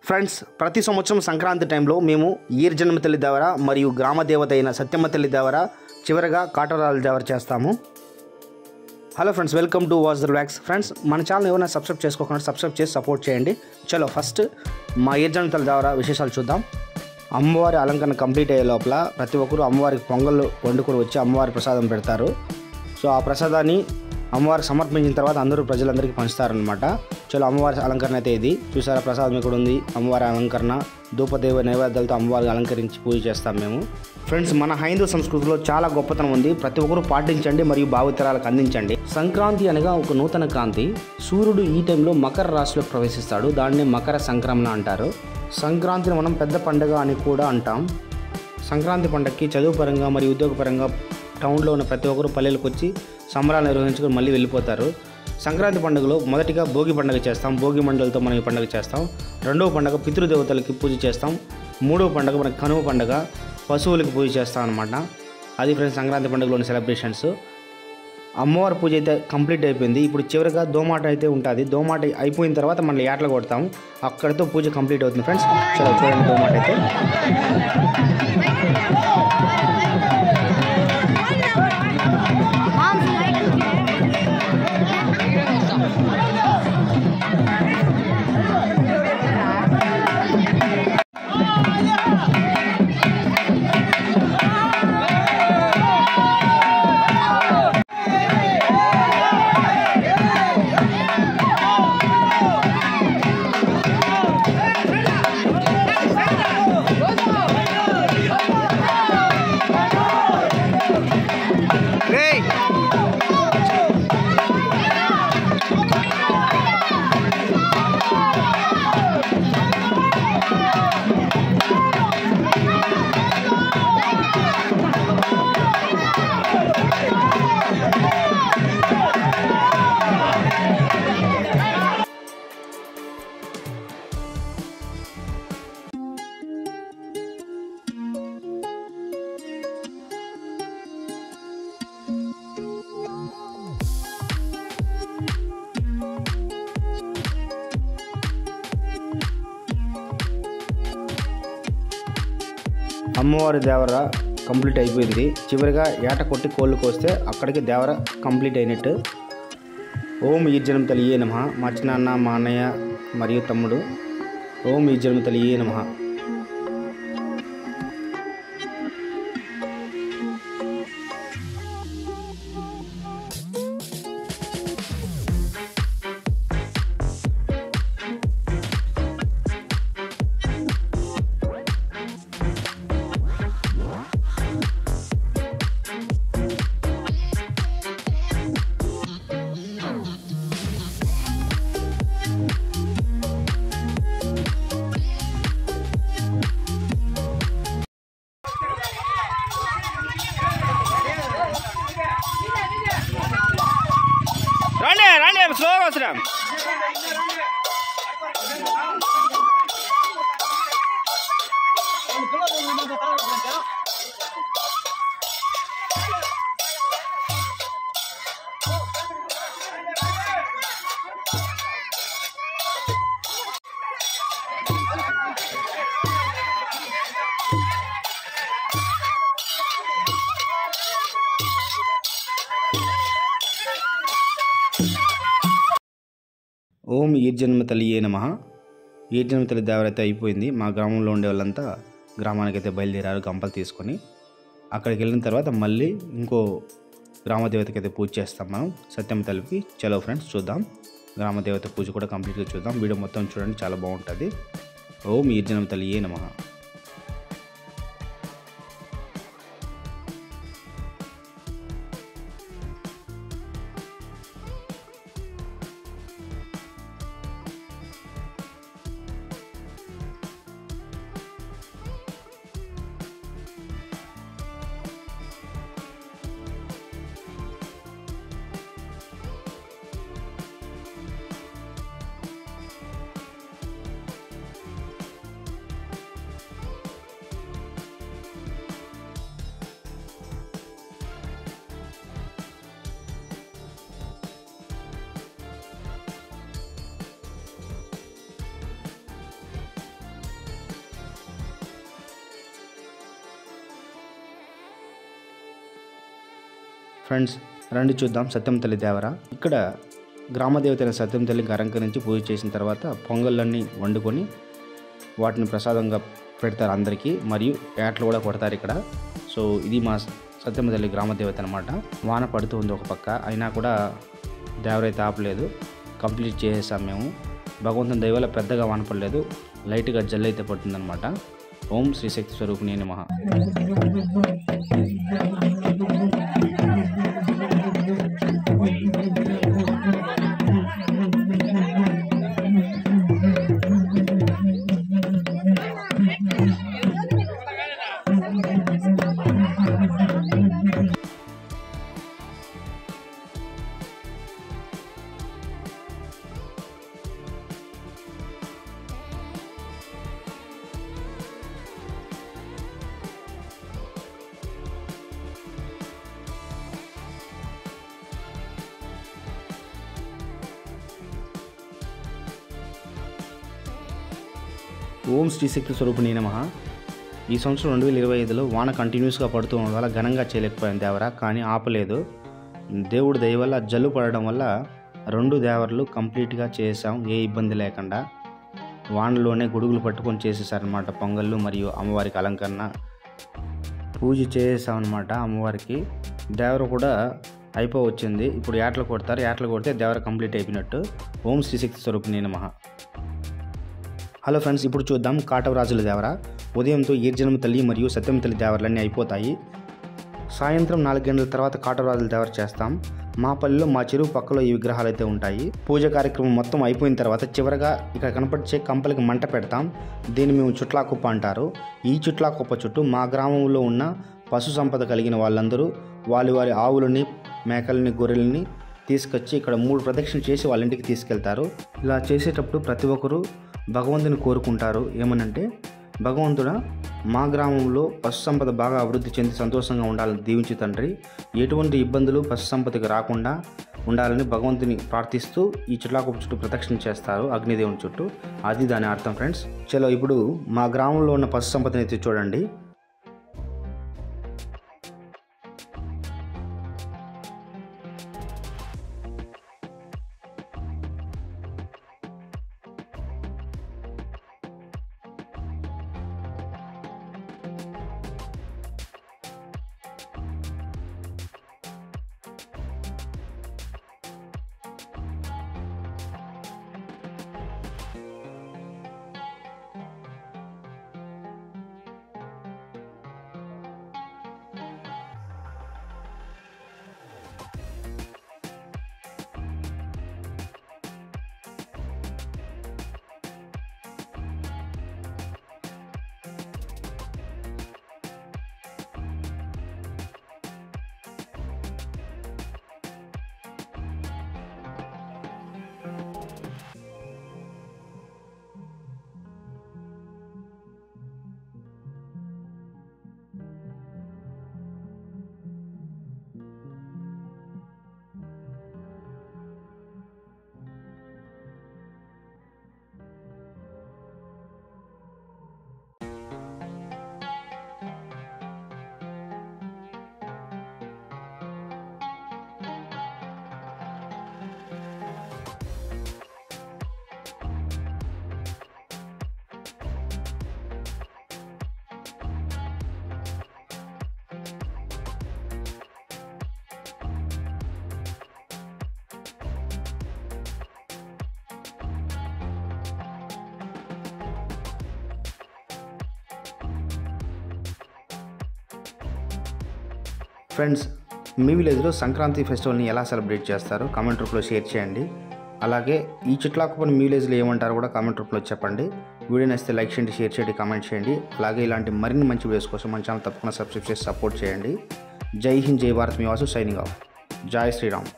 Friends, ప్రతి సంవత్సరం సంక్రాంతి టైంలో మేము ఈర్జనమ తల్లి దేవర మరియు గ్రామ దేవత అయిన సత్యమ్మ తల్లి దేవర, చివరగా కాటరాల దేవర చేస్తాము. Hello friends, welcome to watch the vlogs. Friends, మన ఛానల్ ఏమైనా సబ్స్క్రైబ్ చేసుకోకుండా సబ్స్క్రైబ్ చేసి సపోర్ట్ చేయండి. చలో ఫస్ట్ మా ఈర్జనమ తల్లి దేవర విశేషాలు చూద్దాం. అమ్మవారి అలంకరణ కంప్లీట్ అయ్యే లోపల ప్రతి ఒక్కరు అమ్మవారికి పొంగల్ వండుకొని వచ్చి అమ్మవారి ప్రసాదం పెడతారు. సో ఆ ప్రసాదాన్ని అమ్మవారికి సమర్పించిన తర్వాత అందరూ ప్రజలందరికీ పంచుతారనమాట. చలో అమ్మవారి అలంకరణ అయితే ఇది చూసారా, ప్రసాదం ఇక్కడ ఉంది. అమ్మవారి అలంకరణ ధూపదేవ నైవేద్యాలతో అమ్మవారికి అలంకరించి పూజ చేస్తాం మేము. ఫ్రెండ్స్, మన హైందవ సంస్కృతిలో చాలా గొప్పతనం ఉంది. ప్రతి ఒక్కరూ పాటించండి మరియు భావితరాలకు అందించండి. సంక్రాంతి అనగా ఒక నూతన కాంతి. సూర్యుడు ఈ టైంలో మకర రాశిలో ప్రవేశిస్తాడు. దాన్ని మకర సంక్రమణ అంటారు. సంక్రాంతిని మనం పెద్ద పండుగ అని కూడా అంటాం. సంక్రాంతి పండుగకి చదువు పరంగా మరియు ఉద్యోగపరంగా టౌన్లో ఉన్న ప్రతి ఒక్కరు పల్లెలకు వచ్చి సంబరాలు నిర్వహించుకొని మళ్ళీ వెళ్ళిపోతారు. సంక్రాంతి పండుగలో మొదటిగా భోగి పండుగ చేస్తాం. భోగి మండలతో మనం ఈ పండుగ చేస్తాం. రెండవ పండుగ పితృదేవతలకి పూజ చేస్తాం. మూడవ పండుగ మనకి కనుమ పండుగ, పశువులకి పూజ చేస్తాం అనమాట. అది ఫ్రెండ్స్ సంక్రాంతి పండుగలోని సెలబ్రేషన్స్. అమ్మవారి పూజ అయితే కంప్లీట్ అయిపోయింది. ఇప్పుడు చివరిగా దోమాట అయితే ఉంటుంది. దోమాట అయిపోయిన తర్వాత మళ్ళీ ఏటలు కొడతాం. అక్కడితో పూజ కంప్లీట్ అవుతుంది ఫ్రెండ్స్. చలో చూడండి దోమాట అయితే. అమ్మవారి దేవర కంప్లీట్ అయిపోయింది. చివరిగా ఏట కొట్టి కోళ్ళు కోస్తే అక్కడికి దేవర కంప్లీట్ అయినట్టు. ఓం ఈర్జనం తల్లియే నమః. మా చిన్నాన్న, మా అన్నయ్య మరియు తమ్ముడు. ఓం ఈర్జనం తల్లియే నమః. రండి స్లోగా వస్తున్నాం. ఓం ఈర్జన్మ తల్లియే నమః. ఈర్జన్మ తల్లి దేవర అయితే అయిపోయింది. మా గ్రామంలో ఉండే వాళ్ళంతా గ్రామానికి అయితే బయలుదేరారు గంపలు తీసుకొని. అక్కడికి వెళ్ళిన తర్వాత మళ్ళీ ఇంకో గ్రామదేవతకి అయితే పూజ చేస్తాం మనం, సత్యమ్మ తల్లికి. చలో ఫ్రెండ్స్ చూద్దాం, గ్రామదేవత పూజ కూడా కంప్లీట్గా చూద్దాం. వీడియో మొత్తం చూడండి, చాలా బాగుంటుంది. ఓం ఈర్జన్మ తల్లియే నమః. ఫ్రెండ్స్ రండి చూద్దాం సత్యమ్మ తల్లి దేవర. ఇక్కడ గ్రామదేవత అయిన సత్యమ్మ తల్లికి అలంకరించి పూజ చేసిన తర్వాత పొంగళ్ళన్నీ వండుకొని వాటిని ప్రసాదంగా పెడతారు అందరికీ, మరియు ఏటలు కూడా కొడతారు ఇక్కడ. సో ఇది మా సత్యమ్మ తల్లి గ్రామదేవత అనమాట. వాన పడుతూ ఉంది ఒక పక్క, అయినా కూడా దేవరైతే ఆపలేదు, కంప్లీట్ చేసేసాం మేము. భగవంతుని దయ వల్ల పెద్దగా వాన పడలేదు, లైట్గా జల్లు అయితే పడుతుందన్నమాట. ఓం శ్రీ శక్తి స్వరూపిణి నమః. ఓం శ్రీ శక్తి స్వరూపిణి నమః. ఈ సంవత్సరం 2025లో వాన కంటిన్యూస్గా పడుతూ ఉండడం వల్ల ఘనంగా చేయలేకపోయాను దేవర, కానీ ఆపలేదు. దేవుడి దయ వల్ల జల్లు పడడం వల్ల 2 దేవరలు కంప్లీట్గా చేసాం, ఏ ఇబ్బంది లేకుండా. వానలోనే గొడుగులు పట్టుకొని చేసేసారనమాట పొంగళ్ళు మరియు అమ్మవారికి అలంకరణ పూజ చేసామన్నమాట. అమ్మవారికి దేవర కూడా అయిపోవచ్చింది. ఇప్పుడు ఏటలు కొడతారు, ఏటలు కొడితే దేవర కంప్లీట్ అయిపోయినట్టు. ఓం శ్రీ శక్తి స్వరూపిణి నమః. హలో ఫ్రెండ్స్, ఇప్పుడు చూద్దాం కాటవరాజుల దేవర. ఉదయంతో ఈర్జనమ్మ తల్లి మరియు సత్యమ్మ తల్లి దేవరలన్నీ అయిపోతాయి. సాయంత్రం 4 గంటల తర్వాత కాటవరాజుల దేవర చేస్తాం. మా పల్లెలో మా చెరువు పక్కలో ఈ విగ్రహాలు అయితే ఉంటాయి. పూజ కార్యక్రమం మొత్తం అయిపోయిన తర్వాత చివరగా ఇక్కడ కనపడిచే కంపలకి మంట పెడతాం. దీన్ని మేము చుట్లాకుప్ప అంటారు. ఈ చుట్లాకుప్ప చుట్టూ మా గ్రామంలో ఉన్న పశు సంపద కలిగిన వాళ్ళందరూ వారి ఆవులని, మేకలని, గొర్రెలని తీసుకొచ్చి ఇక్కడ 3 ప్రదక్షిణలు చేసి వాళ్ళ ఇంటికి తీసుకెళ్తారు. ఇలా చేసేటప్పుడు ప్రతి ఒక్కరూ భగవంతుని కోరుకుంటారు. ఏమనంటే, భగవంతుడా మా గ్రామంలో పశు సంపద బాగా అభివృద్ధి చెంది సంతోషంగా ఉండాలని దీవించు తండ్రి. ఎటువంటి ఇబ్బందులు పశు సంపదకి రాకుండా ఉండాలని భగవంతుని ప్రార్థిస్తూ ఈ చుట్లాకుప్ప చుట్టూ ప్రదక్షిణ చేస్తారు, అగ్నిదేవుని చుట్టూ. అది దాని అర్థం ఫ్రెండ్స్. చలో ఇప్పుడు మా గ్రామంలో ఉన్న పశు సంపదని అయితే చూడండి. ఫ్రెండ్స్, మీ విలేజ్లో సంక్రాంతి ఫెస్టివల్ని ఎలా సెలబ్రేట్ చేస్తారో కామెంట్ రూపంలో షేర్ చేయండి. అలాగే ఈ చుట్లాకుప్పని మీ విలేజ్లో ఏమంటారో కూడా కామెంట్ రూపంలో చెప్పండి. వీడియో నచ్చితే లైక్ చేయండి, షేర్ చేయండి, కామెంట్ చేయండి. అలాగే ఇలాంటి మరిన్ని మంచి వీడియోస్ కోసం మన ఛానల్ తప్పకుండా సబ్స్క్రైబ్ చేసి సపోర్ట్ చేయండి. జై హింద్, జై భారత్. మీ వాసు సైనింగ్ ఆఫ్. జై శ్రీరామ్.